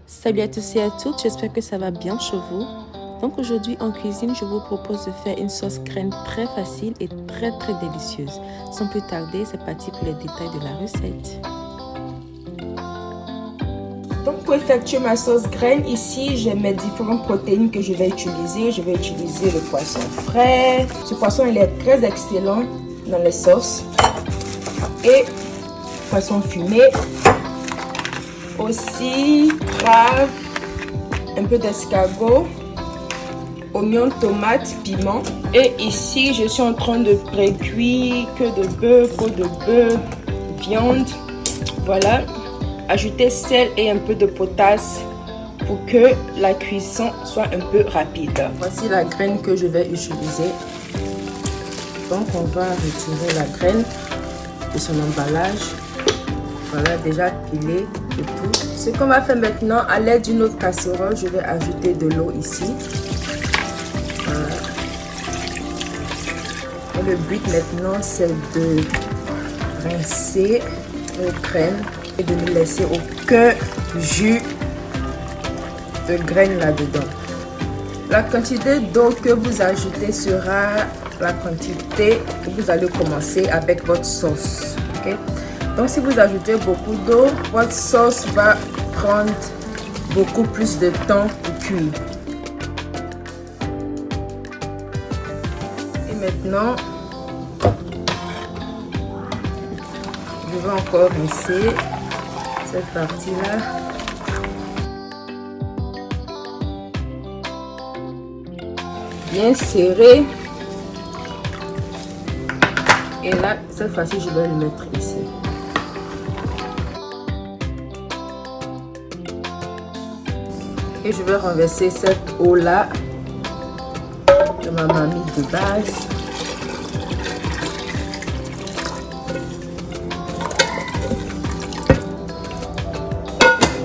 Salut à tous et à toutes, j'espère que ça va bien chez vous. Donc aujourd'hui en cuisine, je vous propose de faire une sauce graine très facile et très délicieuse. Sans plus tarder, c'est parti pour les détails de la recette. Donc pour effectuer ma sauce graine, ici j'ai mes différentes protéines que je vais utiliser. Je vais utiliser le poisson frais. Ce poisson il est très excellent dans les sauces. Et poisson fumé. Aussi crabe, un peu d'escargot, oignons, tomates, piment. Et ici je suis en train de pré-cuire queue de bœuf, peau de bœuf, viande. Voilà. Ajouter sel et un peu de potasse pour que la cuisson soit un peu rapide. Voici la graine que je vais utiliser. Donc on va retirer la graine de son emballage. Voilà, déjà pilé et tout. Ce qu'on va faire maintenant, à l'aide d'une autre casserole, je vais ajouter de l'eau ici. Voilà. Et le but maintenant, c'est de rincer nos graines et de ne laisser aucun jus de graines là-dedans. La quantité d'eau que vous ajoutez sera la quantité que vous allez commencer avec votre sauce. Okay? Donc si vous ajoutez beaucoup d'eau, votre sauce va prendre beaucoup plus de temps pour cuire. Et maintenant, je vais encore rincer cette partie-là. Bien serré. Et là, cette fois-ci, je vais le mettre ici. Et je vais renverser cette eau-là de ma marmite de base.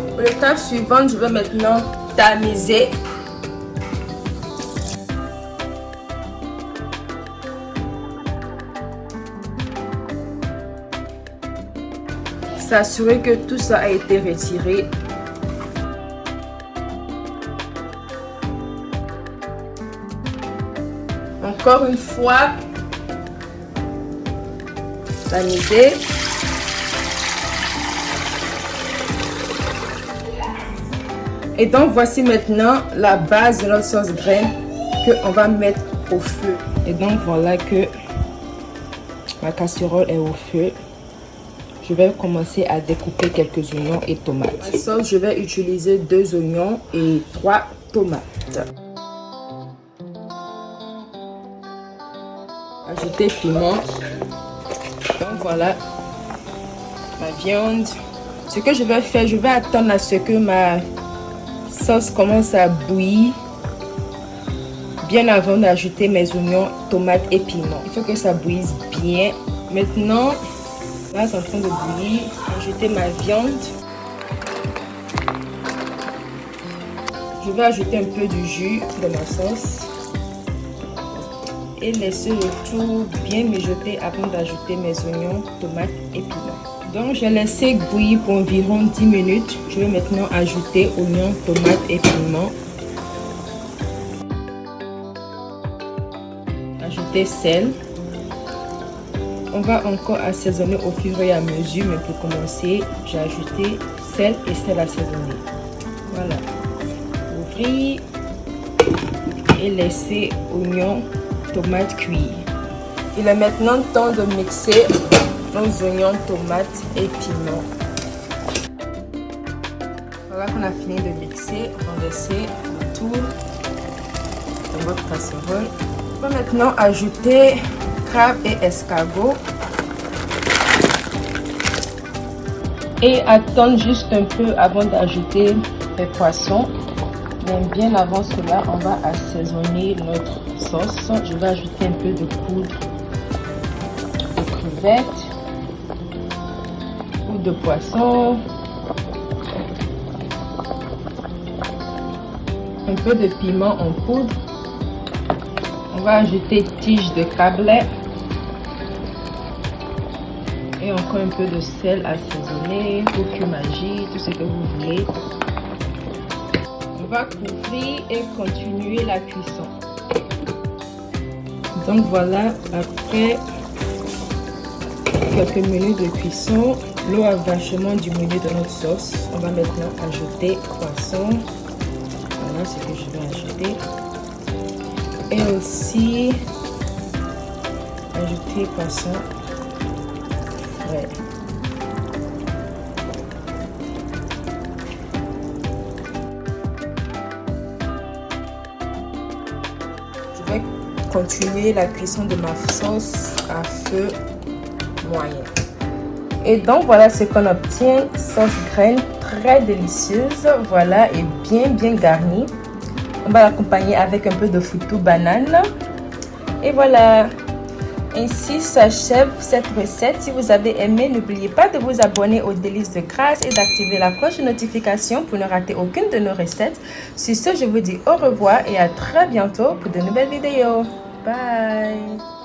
Pour l'étape suivante, je vais maintenant tamiser. S'assurer que tout ça a été retiré. Encore une fois, tamiser. Et donc voici maintenant la base de notre sauce graine qu'on va mettre au feu. Et donc voilà que ma casserole est au feu. Je vais commencer à découper quelques oignons et tomates. La sauce, je vais utiliser 2 oignons et 3 tomates. Ajouter piment. Donc voilà ma viande. Ce que je vais faire, je vais attendre à ce que ma sauce commence à bouillir bien avant d'ajouter mes oignons, tomates et piments. Il faut que ça bouillisse bien. Maintenant, là c'est en train de bouillir. Ajouter ma viande. Je vais ajouter un peu du jus de ma sauce et laisser le tout bien mijoter avant d'ajouter mes oignons, tomates et piments. Donc j'ai laissé bouillir pour environ 10 minutes. Je vais maintenant ajouter oignons, tomates et piments. Ajouter sel. On va encore assaisonner au fur et à mesure, mais pour commencer, j'ai ajouté sel et sel assaisonné. Voilà. Ouvrir et laisser oignons, tomates cuire. Il est maintenant temps de mixer nos oignons, tomates et piments. Voilà qu'on a fini de mixer. Renverser le tout dans votre casserole. On va maintenant ajouter crabe et escargot. Et attendre juste un peu avant d'ajouter les poissons. Mais bien avant cela, on va assaisonner notre sauce. Je vais ajouter un peu de poudre de crevettes, poudre de poisson, un peu de piment en poudre. On va ajouter tige de crabelet et encore un peu de sel assaisonné, coquille magie, tout ce que vous voulez. va couvrir et continuer la cuisson. Donc voilà, après quelques minutes de cuisson, l'eau a vachement diminué dans notre sauce. On va maintenant ajouter poisson. Voilà ce que je vais ajouter. Et aussi ajouter poisson frais. Je vais continuer la cuisson de ma sauce à feu moyen. Et donc voilà ce qu'on obtient, sauce graine très délicieuse, voilà, et bien garnie. On va l'accompagner avec un peu de foutou banane. Et voilà, ainsi s'achève cette recette. Si vous avez aimé, n'oubliez pas de vous abonner aux Délices de Grâce et d'activer la cloche de notification pour ne rater aucune de nos recettes. Sur ce, je vous dis au revoir et à très bientôt pour de nouvelles vidéos. Bye!